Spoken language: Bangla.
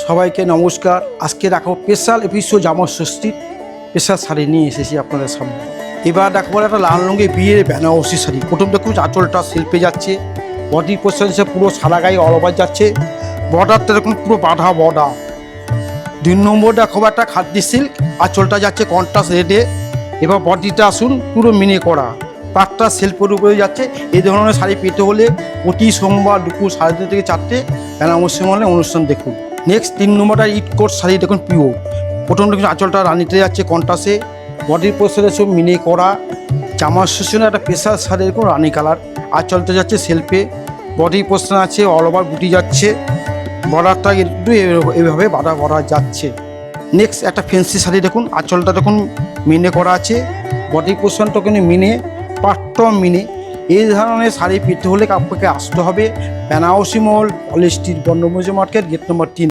সবাইকে নমস্কার। আজকে দেখো স্পেশাল এপিসোড জামা ষষ্ঠীর স্পেশাল শাড়ি নিয়ে এসেছি আপনাদের সামনে। এবার দেখো একটা লাল রঙের বিয়ের বেনারসি শাড়ি। প্রথম দেখুন আঁচলটা শিল্পে যাচ্ছে, বডি পোর্শন পুরো সাদা গায়ে অল ওভার যাচ্ছে, বর্ডারটা দেখুন পুরো বাঁধা বর্ডার। 2 নম্বর দেখো একটা খাদ্যি সিল্ক, আঁচলটা যাচ্ছে কন্ট্রাস্ট রেডে। এবার বডিটা আসুন পুরো মিনে করা, পাটটা শিল্পের উপরে যাচ্ছে। এই ধরনের শাড়ি পেতে হলে প্রতি সোমবার দুপুর 2:30 থেকে 4টে বেনারসি মলে অনুষ্ঠান দেখুন। নেক্সট 3 নম্বরটা ইট কোট শাড়ি দেখুন পিওর। প্রথম দেখুন আঁচলটা রানিতে যাচ্ছে কন্ট্রাস্টে, বডির পোর্শনে সব মিনে করা। জামার সেশনে একটা স্পেশাল শাড়ি দেখুন রানি কালার, আঁচলটা যাচ্ছে সেলফে, বডি পোর্শন আছে অল ওভার বুটি যাচ্ছে, বর্ডারটা একটু এইভাবে বাঁধা বড়া যাচ্ছে। নেক্সট একটা ফ্যান্সি শাড়ি দেখুন, আঁচলটা দেখুন মিনে করা আছে, বডি পোর্শনটা কিন্তু মিনে, পাটটাও মিনে। এই ধরনের শাড়ি পেতে হলে আপনাকে আসতে হবে বেনারসি মল, পলিস্টির বর্ণমুজি মার্কেট, গেট নম্বর 3।